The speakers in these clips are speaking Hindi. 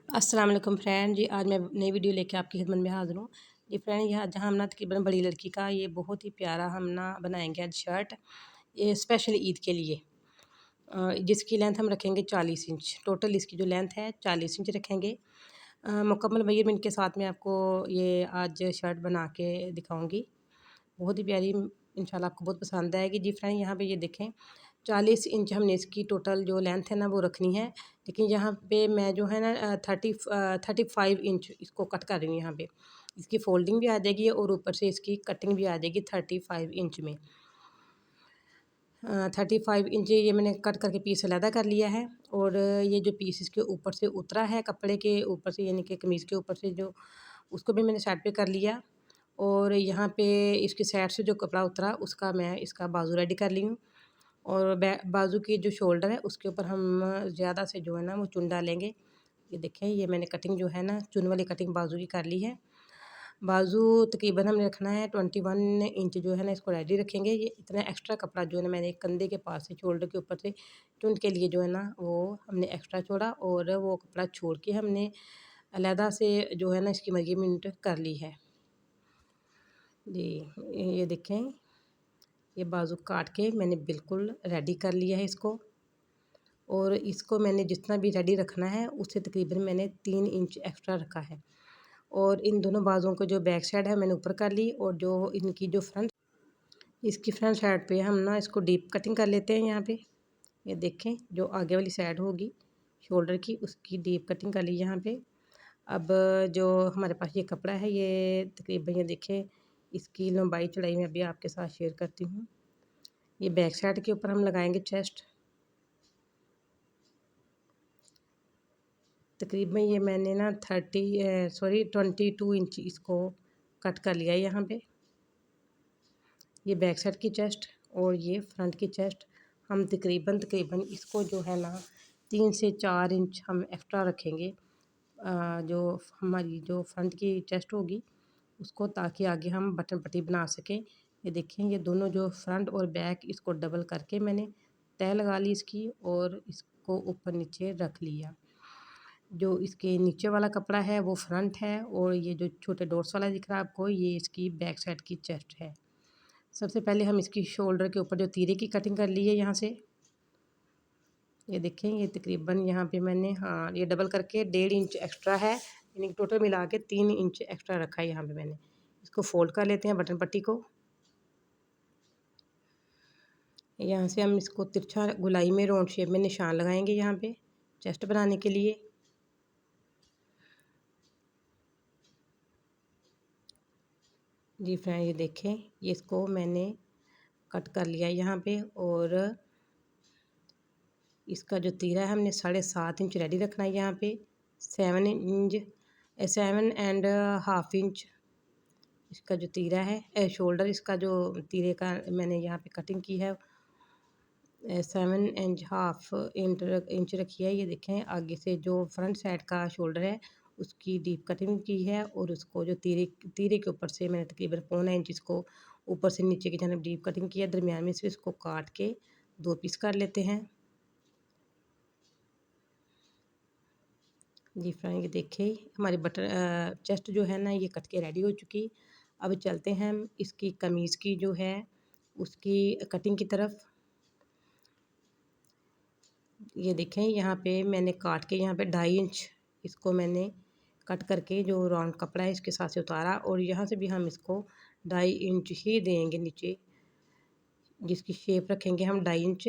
अस्सलाम वालेकुम फ्रेंड जी। आज मैं नई वीडियो लेके आपकी खिदमत में हाज़िर हूँ। जी फ्रेंड, यहाँ जहाँ हम ना तकरीबन बड़ी लड़की का ये बहुत ही प्यारा हम ना बनाएंगे आज शर्ट, ये स्पेशल ईद के लिए, जिसकी लेंथ हम रखेंगे 40 इंच। टोटल इसकी जो लेंथ है 40 इंच रखेंगे। मुकम्मल मेजरमेंट के साथ मैं आपको ये आज शर्ट बना के दिखाऊँगी। बहुत ही प्यारी, इंशाल्लाह आपको बहुत पसंद आएगी। जी फ्रेंड, यहाँ पे ये देखें 40 इंच हमने इसकी टोटल जो लेंथ है ना वो रखनी है। लेकिन यहाँ पे मैं जो है ना 35 इंच इसको कट कर रही हूँ। यहाँ पे इसकी फोल्डिंग भी आ जाएगी और ऊपर से इसकी कटिंग भी आ जाएगी 35 इंच में। 35 इंच ये मैंने कट करके पीस अलहदा कर लिया है। और ये जो पीस इसके ऊपर से उतरा है, कपड़े के ऊपर से, यानी कि कमीज़ के ऊपर से, जो उसको भी मैंने साइड पे कर लिया। और यहाँ पे इसकी साइड से जो कपड़ा उतरा उसका मैं इसका बाजू रेडी कर ली हूँ। और बाजू की जो शोल्डर है उसके ऊपर हम ज़्यादा से जो है ना वो चुन डालेंगे। ये देखें, ये मैंने कटिंग जो है ना चुन वाली कटिंग बाजू की कर ली है। बाजू तकरीबन हमने रखना है 21 इंच जो है ना, इसको रेडी रखेंगे। ये इतना एक्स्ट्रा कपड़ा जो है ना मैंने कंधे के पास से शोल्डर के ऊपर से चुन के लिए जो है ना वो हमने एक्स्ट्रा छोड़ा, और वो कपड़ा छोड़ के हमने अलहदा से जो है ना इसकी मेजरमेंट कर ली है। जी ये देखें, ये बाजू काट के मैंने बिल्कुल रेडी कर लिया है इसको। और इसको मैंने जितना भी रेडी रखना है उससे तकरीबन मैंने 3 इंच एक्स्ट्रा रखा है। और इन दोनों बाजुओं को जो बैक साइड है मैंने ऊपर कर ली, और जो इनकी जो इसकी फ्रंट साइड पे हम ना इसको डीप कटिंग कर लेते हैं। यहाँ पे ये देखें, जो आगे वाली साइड होगी शोल्डर की उसकी डीप कटिंग कर ली यहाँ पे। अब जो हमारे पास ये कपड़ा है, ये तकरीबन ये देखें इसकी लंबाई चौड़ाई मैं अभी आपके साथ शेयर करती हूँ। ये बैक साइड के ऊपर हम लगाएंगे चेस्ट। तकरीबन ये मैंने ना 22 इंच इसको कट कर लिया है यहाँ पे। ये बैक साइड की चेस्ट और ये फ्रंट की चेस्ट हम तकरीबन इसको जो है ना 3 से 4 इंच हम एक्स्ट्रा रखेंगे, जो हमारी जो फ्रंट की चेस्ट होगी उसको, ताकि आगे हम बटन पट्टी बना सकें। ये देखें, ये दोनों जो फ्रंट और बैक इसको डबल करके मैंने तय लगा ली इसकी, और इसको ऊपर नीचे रख लिया। जो इसके नीचे वाला कपड़ा है वो फ्रंट है, और ये जो छोटे डॉट्स वाला दिख रहा है आपको ये इसकी बैक साइड की चेस्ट है। सबसे पहले हम इसकी शोल्डर के ऊपर जो तीरे की कटिंग कर ली है यहाँ से, ये देखें, ये तकरीबन यहाँ पे मैंने, हाँ, ये डबल करके 1.5 इंच एक्स्ट्रा है, यानी टोटल मिला के 3 इंच एक्स्ट्रा रखा है यहाँ पे मैंने। इसको फोल्ड कर लेते हैं बटन पट्टी को। यहाँ से हम इसको तिरछा गोलाई में राउंड शेप में निशान लगाएंगे यहाँ पे चेस्ट बनाने के लिए। जी फ्रेंड, ये देखें, ये इसको मैंने कट कर लिया है यहाँ पे। और इसका जो तीरा है हमने 7.5 इंच रेडी रखना है यहाँ पे। 7.5 इंच इसका जो तीरा है, शोल्डर इसका जो तीरे का मैंने यहाँ पे कटिंग की है 7.5 इंच रखी है। ये देखें, आगे से जो फ्रंट साइड का शोल्डर है उसकी डीप कटिंग की है, और उसको जो तीरे के ऊपर से मैंने तकरीबन 1.25 इंच इसको ऊपर से नीचे की जानब डीप कटिंग की है। दरमियान में से इसको काट के 2 पीस कर लेते हैं। जी फ्रेंड, ये देखिए हमारी बटन चेस्ट जो है ना ये कट के रेडी हो चुकी। अब चलते हैं हम इसकी कमीज़ की जो है उसकी कटिंग की तरफ। ये देखें, यहाँ पे मैंने काट के यहाँ पे 2.5 इंच इसको मैंने कट करके जो राउंड कपड़ा है इसके साथ से उतारा, और यहाँ से भी हम इसको 2.5 इंच ही देंगे नीचे, जिसकी शेप रखेंगे हम 2.5 इंच।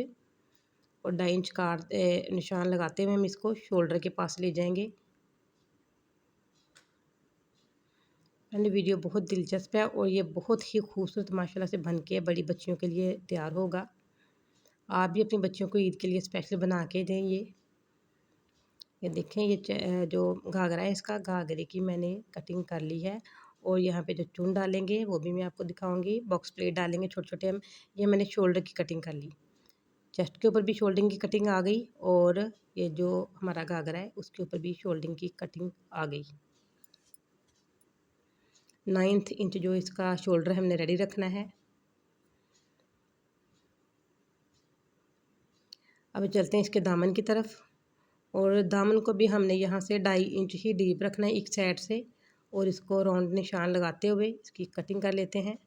और 2.5 इंच काट निशान लगाते हुए हम इसको शोल्डर के पास ले जाएंगे। मैंने वीडियो बहुत दिलचस्प है, और ये बहुत ही खूबसूरत माशाल्लाह से बन के बड़ी बच्चियों के लिए तैयार होगा। आप भी अपनी बच्चियों को ईद के लिए स्पेशल बना के दें। ये देखें, ये जो घाघरा है इसका घाघरे की मैंने कटिंग कर ली है। और यहाँ पे जो चून डालेंगे वो भी मैं आपको दिखाऊंगी। बॉक्स प्लेट डालेंगे छोटे छोटे हम। ये मैंने शोल्डर की कटिंग कर ली, चेस्ट के ऊपर भी शोल्डरिंग की कटिंग आ गई, और ये जो हमारा घाघरा है उसके ऊपर भी शोल्डरिंग की कटिंग आ गई। 9 इंच जो इसका शोल्डर हमने रेडी रखना है। अब चलते हैं इसके दामन की तरफ। और दामन को भी हमने यहाँ से 2.5 इंच ही डीप रखना है एक साइड से, और इसको राउंड निशान लगाते हुए इसकी कटिंग कर लेते हैं।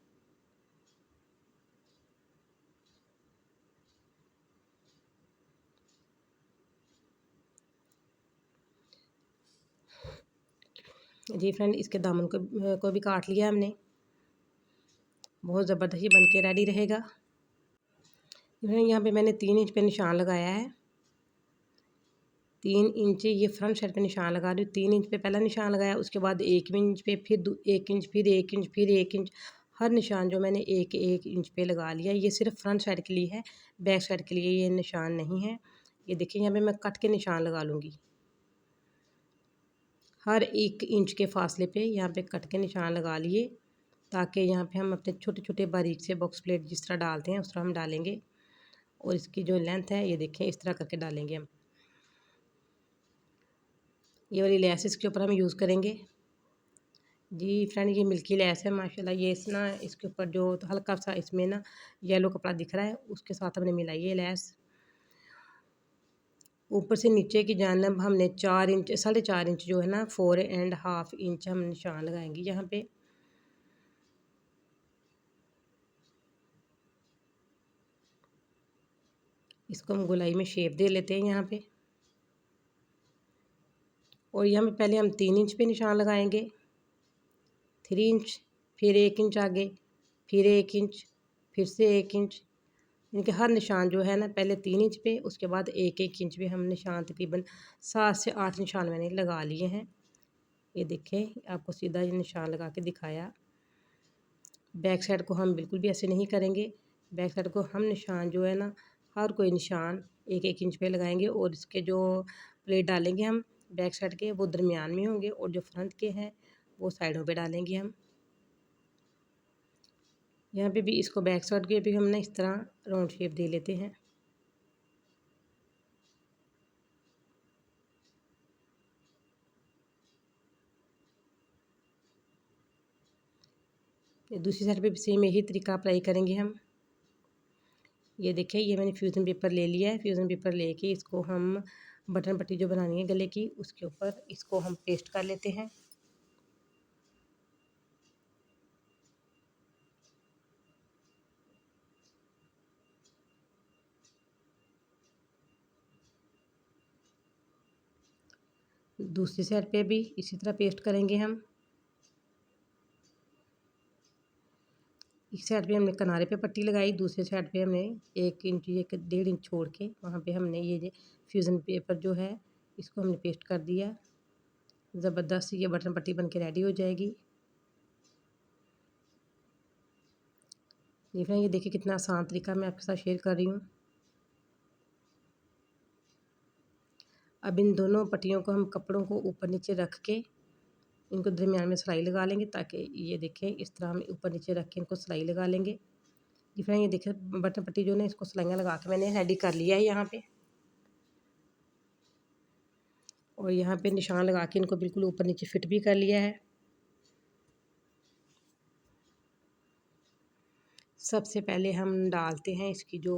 जी फ्रेंड, इसके दामन को भी काट लिया हमने। बहुत ज़बरदस्त बन के रेडी रहेगा। यहाँ पे मैंने 3 इंच पे निशान लगाया है। 3 इंच ये फ्रंट साइड पे निशान लगा रही हूँ। 3 इंच पे पहला निशान लगाया, उसके बाद 1 इंच पे, फिर 1 इंच, फिर 1 इंच, फिर 1 इंच। हर निशान जो मैंने 1 इंच पे लगा लिया। ये सिर्फ फ्रंट साइड के लिए है, बैक साइड के लिए ये निशान नहीं है। ये देखिए यहाँ पे मैं कट के निशान लगा लूँगी। हर 1 इंच के फासले पे यहाँ पे कट के निशान लगा लिए, ताकि यहाँ पे हम अपने छोटे छोटे बारीक से बॉक्स प्लेट जिस तरह डालते हैं उस तरह हम डालेंगे। और इसकी जो लेंथ है ये देखें, इस तरह करके डालेंगे हम। ये वाली लेस इसके ऊपर हम यूज़ करेंगे। जी फ्रेंड, ये मिल्की लेस है माशाल्लाह। ये ना इसके ऊपर जो हल्का सा इसमें ना येलो कपड़ा दिख रहा है, उसके साथ हमने मिलाई है लेस। ऊपर से नीचे की जानब हमने 4 इंच, 4.5 इंच जो है ना, 4.5 इंच हम निशान लगाएंगे यहाँ पे। इसको हम गोलाई में शेप दे लेते हैं यहाँ पे। और यहाँ पे पहले हम 3 इंच पे निशान लगाएंगे, 3 इंच, फिर 1 इंच आगे, फिर 1 इंच, फिर से 1 इंच। इनके हर निशान जो है ना, पहले 3 इंच पे, उसके बाद 1 इंच पे हम निशान तकरीबन 7 से 8 निशान मैंने लगा लिए हैं। ये देखें, आपको सीधा ये निशान लगा के दिखाया। बैक साइड को हम बिल्कुल भी ऐसे नहीं करेंगे। बैक साइड को हम निशान जो है ना, हर कोई निशान 1 इंच पे लगाएंगे, और इसके जो प्लेट डालेंगे हम बैक साइड के, वो दरमियान में होंगे, और जो फ्रंट के हैं वो साइडों पे डालेंगे हम। यहाँ पे भी इसको बैक साइड के भी हम ना इस तरह राउंड शेप दे लेते हैं। दूसरी साइड पे भी सेम यही तरीका अप्लाई करेंगे हम। ये देखिए, ये मैंने फ्यूज़न पेपर ले लिया है। फ्यूज़न पेपर लेके इसको हम बटन पट्टी जो बनानी है गले की, उसके ऊपर इसको हम पेस्ट कर लेते हैं। दूसरी साइड पे भी इसी तरह पेस्ट करेंगे हम। एक साइड पे हमने किनारे पे पट्टी लगाई, दूसरी साइड पे हमने 1 इंच, 1.5 इंच छोड़ के वहाँ पे हमने ये फ्यूज़न पेपर जो है इसको हमने पेस्ट कर दिया। ज़बरदस्त ये बटन पट्टी बन के रेडी हो जाएगी। देख रहे हैं, ये देखिए कितना आसान तरीका मैं आपके साथ शेयर कर रही हूँ। अब इन दोनों पट्टियों को हम कपड़ों को ऊपर नीचे रख के इनको दरमियान में सिलाई लगा लेंगे, ताकि ये देखें इस तरह हम ऊपर नीचे रख के इनको सिलाई लगा लेंगे। जी फ्रेंड, ये देखें बटन पट्टी जो है इसको सिलाइयाँ लगा के मैंने रेडी कर लिया है यहाँ पे। और यहाँ पे निशान लगा के इनको बिल्कुल ऊपर नीचे फिट भी कर लिया है। सबसे पहले हम डालते हैं इसकी जो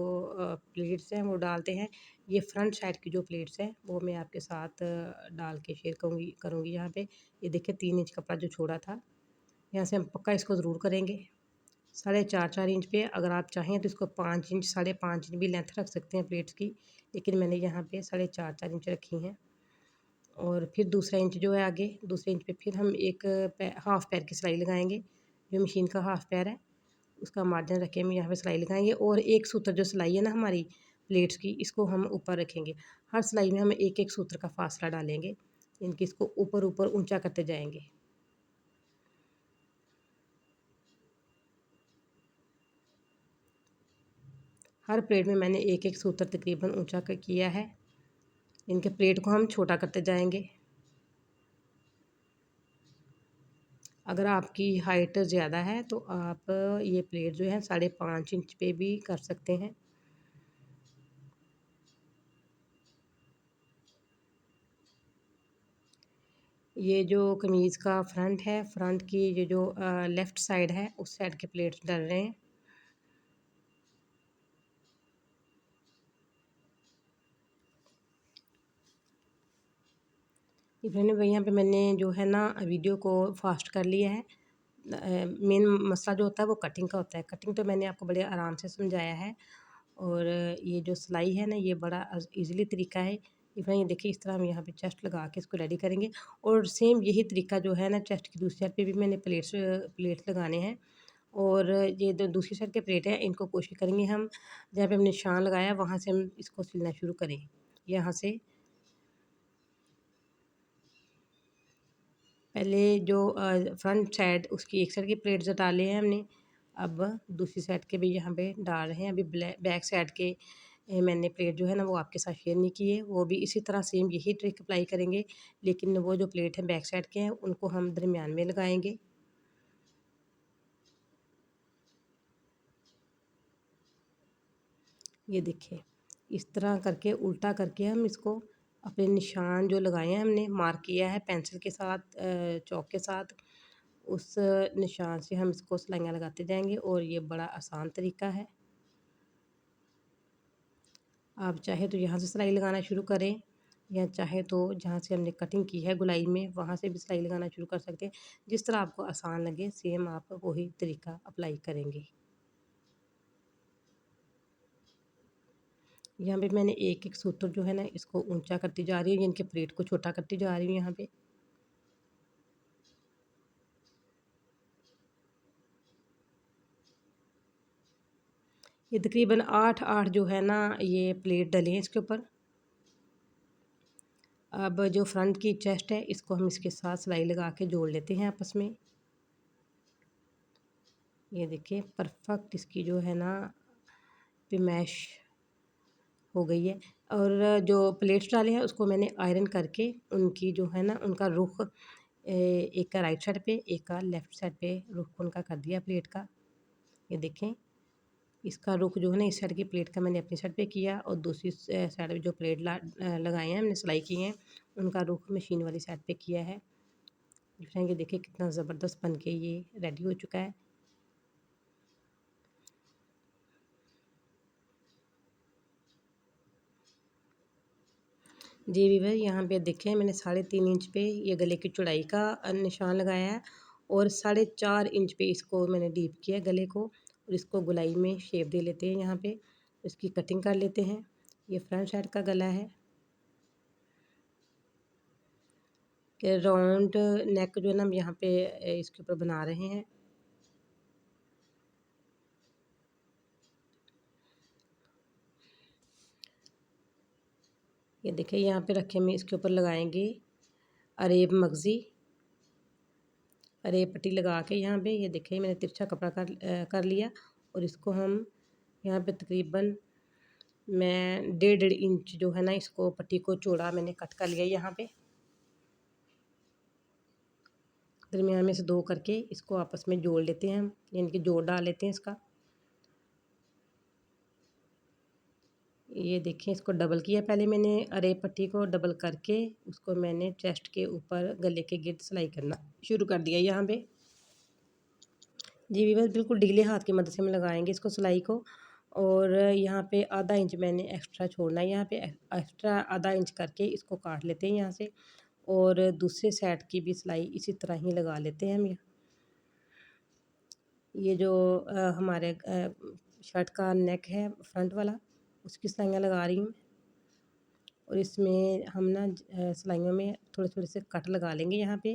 प्लेट्स हैं वो डालते हैं। ये फ्रंट साइड की जो प्लेट्स हैं वो मैं आपके साथ डाल के शेयर करूँगी यहाँ पे। ये देखिए 3 इंच कपड़ा जो छोड़ा था, यहाँ से हम पक्का इसको ज़रूर करेंगे 4.5 इंच पे। अगर आप चाहें तो इसको 5 इंच, 5.5 इंच भी लेंथ रख सकते हैं प्लेट्स की, लेकिन मैंने यहाँ पे 4.5 इंच रखी हैं। और फिर दूसरा इंच जो है आगे, दूसरे इंच पे फिर हम एक हाफ़ पैर की सिलाई लगाएंगे। जो मशीन का हाफ़ पैर है उसका मार्जिन रख के हम यहाँ पे सिलाई लगाएंगे, और एक सूत्र जो सिलाई है ना हमारी प्लेट्स की, इसको हम ऊपर रखेंगे। हर सिलाई में हम एक एक सूत्र का फासला डालेंगे, इनकी इसको ऊपर ऊपर ऊंचा करते जाएंगे। हर प्लेट में मैंने एक एक सूत्र तकरीबन ऊंचा किया है। इनके प्लेट को हम छोटा करते जाएंगे। अगर आपकी हाइट ज़्यादा है तो आप ये प्लेट जो है 5.5 इंच पे भी कर सकते हैं। ये जो कमीज़ का फ्रंट है, फ्रंट की ये जो लेफ़्ट साइड है उस साइड के प्लेट्स डल रहे हैं। ये फ्रेंड यहाँ पे मैंने जो है ना वीडियो को फास्ट कर लिया है। मेन मसला जो होता है वो कटिंग का होता है। कटिंग तो मैंने आपको बड़े आराम से समझाया है। और ये जो सिलाई है ना ये बड़ा इजीली तरीका है। ये देखिए इस तरह हम यहाँ पे चेस्ट लगा के इसको रेडी करेंगे। और सेम यही तरीका जो है ना चेस्ट की दूसरी साइड पे भी मैंने प्लेट्स लगाने हैं। और ये जो दूसरी साइड के प्लेट है इनको कोशिश करेंगे हम जहाँ पे हमने निशान लगाया वहाँ से हम इसको सिलना शुरू करें। यहाँ से पहले जो फ्रंट साइड उसकी एक साइड की प्लेट्स डाले हैं हमने। अब दूसरी साइड के भी यहाँ पे डाल रहे हैं। अभी बैक साइड के मैंने प्लेट जो है ना वो आपके साथ शेयर नहीं की है। वो भी इसी तरह सेम यही ट्रिक अप्लाई करेंगे, लेकिन वो जो प्लेट है बैक साइड के हैं उनको हम दरमियान में लगाएंगे। ये देखिए इस तरह करके उल्टा करके हम इसको अपने निशान जो लगाए हैं हमने मार्क किया है पेंसिल के साथ, चौक के साथ, उस निशान से हम इसको सिलाइयाँ लगाते जाएंगे। और ये बड़ा आसान तरीका है। आप चाहे तो यहाँ से सिलाई लगाना शुरू करें, या चाहे तो जहाँ से हमने कटिंग की है गुलाई में वहाँ से भी सिलाई लगाना शुरू कर सकते हैं। जिस तरह आपको आसान लगे सेम आप वही तरीका अप्लाई करेंगे। यहाँ पे मैंने एक एक सूत्र जो है ना इसको ऊंचा करती जा रही हूँ, इनके प्लेट को छोटा करती जा रही हूँ यहाँ पे। ये तकरीबन 8 जो है ना ये प्लेट डले हैं इसके ऊपर। अब जो फ्रंट की चेस्ट है इसको हम इसके साथ सिलाई लगा के जोड़ लेते हैं आपस में। ये देखिए परफेक्ट इसकी जो है ना पिमैश हो गई है। और जो प्लेट्स डाले हैं उसको मैंने आयरन करके उनकी जो है ना उनका रुख एक का राइट साइड पे एक का लेफ़्ट साइड पे रुख उनका कर दिया प्लेट का। ये देखें इसका रुख जो है ना इस साइड की प्लेट का मैंने अपनी साइड पे किया, और दूसरी साइड पे जो प्लेट लगाए हैं हमने सिलाई की हैं उनका रुख मशीन वाली साइड पे किया है। ये देखिए कितना ज़बरदस्त बन के ये रेडी हो चुका है। जी वीवर यहाँ पे देखें मैंने 3.5 इंच पे ये गले की चौड़ाई का निशान लगाया है, और 4.5 इंच पे इसको मैंने डीप किया गले को, और इसको गोलाई में शेप दे लेते हैं। यहाँ पे इसकी कटिंग कर लेते हैं। ये फ्रंट साइड का गला है कि राउंड नेक जो है ना हम यहाँ पे इसके ऊपर बना रहे हैं। ये देखिए यहाँ पे रखे में इसके ऊपर लगाएंगे अरेब मगज़ी, अरेब पट्टी लगा के यहाँ पे ये देखिए मैंने तिरछा कपड़ा कर लिया, और इसको हम यहाँ पे तकरीबन मैं 1.5 इंच जो है ना इसको पट्टी को चौड़ा मैंने कट कर लिया। यहाँ पे दरमियान में से 2 करके इसको आपस में जोड़ लेते हैं हम, यानी कि जोड़ डाल लेते हैं इसका। ये देखिए इसको डबल किया पहले मैंने अरेब पट्टी को डबल करके उसको मैंने चेस्ट के ऊपर गले के गिर्द सिलाई करना शुरू कर दिया यहाँ पे। जी वीवर बिल्कुल ढीले हाथ की मदद से हम लगाएंगे इसको सिलाई को। और यहाँ पे आधा इंच मैंने एक्स्ट्रा छोड़ना है, यहाँ पे एक्स्ट्रा आधा इंच करके इसको काट लेते हैं यहाँ से। और दूसरे साइड की भी सिलाई इसी तरह ही लगा लेते हैं हम। ये जो हमारे शर्ट का नेक है फ्रंट वाला उसकी सिलाइयाँ लगा रही हूँ। और इसमें हम ना सिलाइयों में थोड़े थोड़े से कट लगा लेंगे यहाँ पे,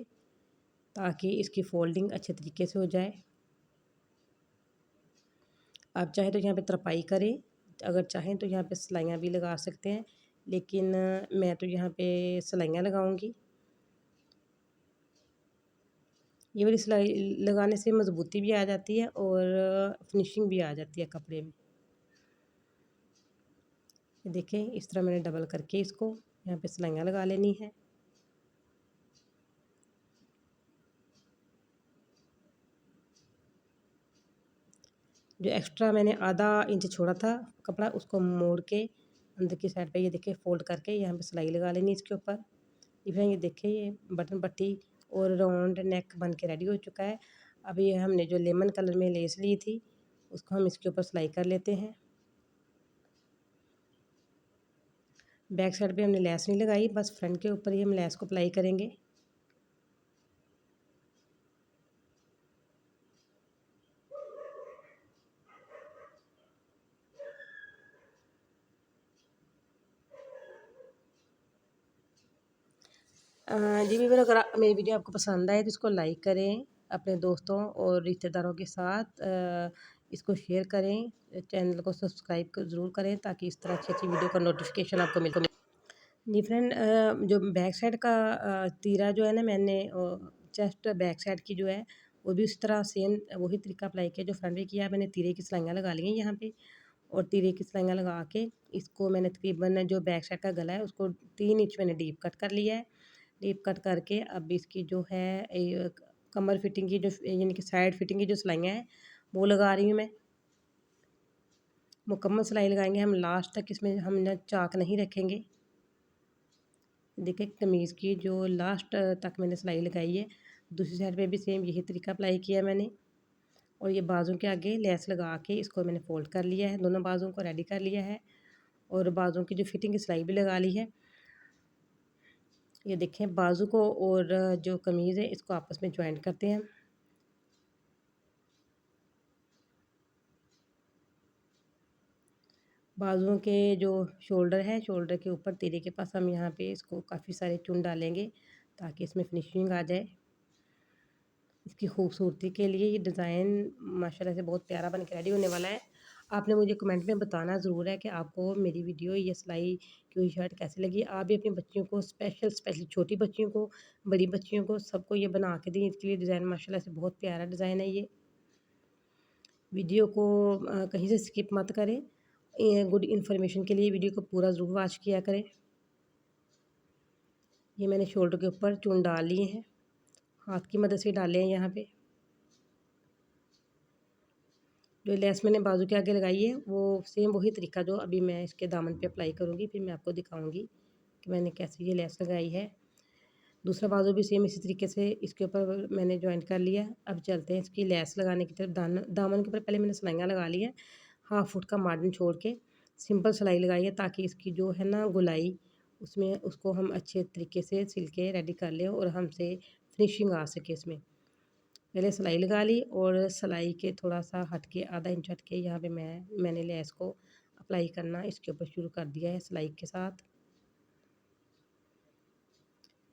ताकि इसकी फोल्डिंग अच्छे तरीके से हो जाए। आप चाहें तो यहाँ पे तरपाई करें, अगर चाहें तो यहाँ पे सिलाइयाँ भी लगा सकते हैं, लेकिन मैं तो यहाँ पे सिलाइयाँ लगाऊंगी। ये वाली सिलाई लगाने से मज़बूती भी आ जाती है और फिनिशिंग भी आ जाती है कपड़े में। देखें इस तरह मैंने डबल करके इसको यहाँ पे सिलाइयाँ लगा लेनी है। जो एक्स्ट्रा मैंने आधा इंच छोड़ा था कपड़ा उसको मोड़ के अंदर की साइड पे ये देखिए फोल्ड करके यहाँ पे सिलाई लगा लेनी इसके ऊपर। इवन ये देखिए ये बटन पट्टी और राउंड नेक बन के रेडी हो चुका है। अब ये हमने जो लेमन कलर में लेस ली थी उसको हम इसके ऊपर सिलाई कर लेते हैं। बैक साइड पे हमने लेस नहीं लगाई, बस फ्रंट के ऊपर ही हम लेस को अप्लाई करेंगे। जी वीवर, अगर मेरी वीडियो आपको पसंद आए तो इसको लाइक करें, अपने दोस्तों और रिश्तेदारों के साथ इसको शेयर करें, चैनल को सब्सक्राइब ज़रूर करें ताकि इस तरह अच्छी अच्छी वीडियो का नोटिफिकेशन आपको मिल। जी फ्रेंड, जो बैक साइड का तीरा जो है ना, मैंने चेस्ट बैक साइड की जो है वो भी उस तरह सेम वही तरीका अप्लाई किया जो फ्रंट में किया। मैंने तीरे की सिलाइयाँ लगा ली हैं यहाँ पे, और तीरे की सिलाइयाँ लगा के इसको मैंने तकरीबन जो बैक साइड का गला है उसको 3 इंच मैंने डीप कट कर लिया है। डीप कट करके अब इसकी जो है कमर फिटिंग की जो यानी कि साइड फिटिंग की जो सिलाइयाँ हैं वो लगा रही हूँ मैं। मुकम्मल सिलाई लगाएंगे हम लास्ट तक, इसमें हम ना चाक नहीं रखेंगे। देखिए कमीज़ की जो लास्ट तक मैंने सिलाई लगाई है, दूसरी साइड पे भी सेम यही तरीका अप्लाई किया मैंने। और ये बाजू के आगे लेस लगा के इसको मैंने फोल्ड कर लिया है, दोनों बाजुओं को रेडी कर लिया है और बाजुओं की जो फिटिंग की सिलाई भी लगा ली है। ये देखें बाजू को और जो कमीज़ है इसको आपस में ज्वाइंट करते हैं। बाजुओं के जो शोल्डर है, शोल्डर के ऊपर तीरे के पास हम यहाँ पे इसको काफ़ी सारे चुन डालेंगे ताकि इसमें फिनिशिंग आ जाए। इसकी खूबसूरती के लिए ये डिज़ाइन माशाल्लाह से बहुत प्यारा बन के रेडी होने वाला है। आपने मुझे कमेंट में बताना ज़रूर है कि आपको मेरी वीडियो ये सिलाई की हुई शर्ट कैसी लगी। आप भी अपनी बच्चियों को स्पेशली छोटी बच्चियों को, बड़ी बच्चियों को सबको ये बना के दें। इसके लिए डिज़ाइन माशाल्लाह से बहुत प्यारा डिज़ाइन है ये। वीडियो को कहीं से स्किप मत करें। गुड इन्फॉर्मेशन के लिए वीडियो को पूरा ज़रूर वॉच किया करें। ये मैंने शोल्डर के ऊपर चुन डाल लिए हैं, हाथ की मदद से डाले हैं यहाँ पे। जो लेस मैंने बाजू के आगे लगाई है वो सेम वही तरीका जो अभी मैं इसके दामन पे अप्लाई करूँगी, फिर मैं आपको दिखाऊँगी कि मैंने कैसे ये लेस लगाई है। दूसरा बाजू भी सेम इसी तरीके से इसके ऊपर मैंने जॉइंट कर लिया। अब चलते हैं इसकी लेस लगाने की तरफ। दामन के ऊपर पहले मैंने सिलाइयाँ लगा ली है, 1/2 फुट का मार्जिन छोड़ के सिंपल सिलाई लगाई है ताकि इसकी जो है ना गोलाई उसमें उसको हम अच्छे तरीके से सिल के रेडी कर लें और हमसे फिनिशिंग आ सके इसमें। पहले सिलाई लगा ली और सिलाई के थोड़ा सा हट के आधा इंच हट के यहाँ पे मैंने लेस को अप्लाई करना इसके ऊपर शुरू कर दिया है सिलाई के साथ।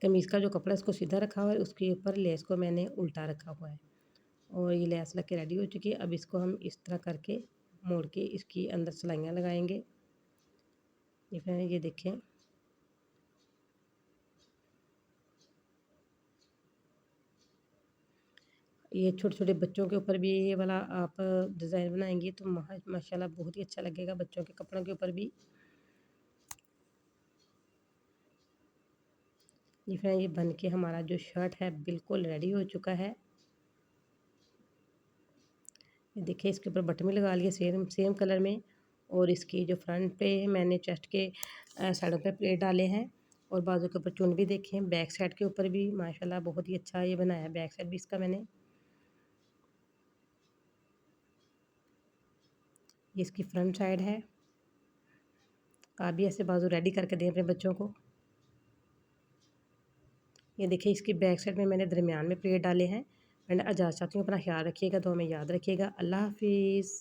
कमीज़ का जो कपड़ा इसको सीधा रखा हुआ है उसके ऊपर लेस को मैंने उल्टा रखा हुआ है और ये लेस लग के रेडी हो चुकी है। अब इसको हम इस तरह करके मोड़ के इसकी अंदर सिलाइयाँ लगाएंगे। ये देखें, ये छोटे छोटे बच्चों के ऊपर भी ये वाला आप डिज़ाइन बनाएंगे तो माशाल्लाह बहुत ही अच्छा लगेगा बच्चों के कपड़ों के ऊपर भी। जी फ्रेंड, ये बन के हमारा जो शर्ट है बिल्कुल रेडी हो चुका है। ये देखिए इसके ऊपर बटन भी लगा लिए सेम सेम कलर में, और इसकी जो फ्रंट पे मैंने चेस्ट के साइडों पे प्लेट डाले हैं और बाजू के ऊपर चुन भी देखें। बैक साइड के ऊपर भी माशाल्लाह बहुत ही अच्छा ये बनाया है, बैक साइड भी इसका मैंने। ये इसकी फ्रंट साइड है। आप भी ऐसे बाजू रेडी करके दें अपने बच्चों को। ये देखिए इसकी बैक साइड में मैंने दरमियान में प्लेट डाले हैं। मैंने इजाज़त चाहती हूँ, अपना ख्याल रखिएगा, तो हमें याद रखिएगा। अल्लाह हाफिज़।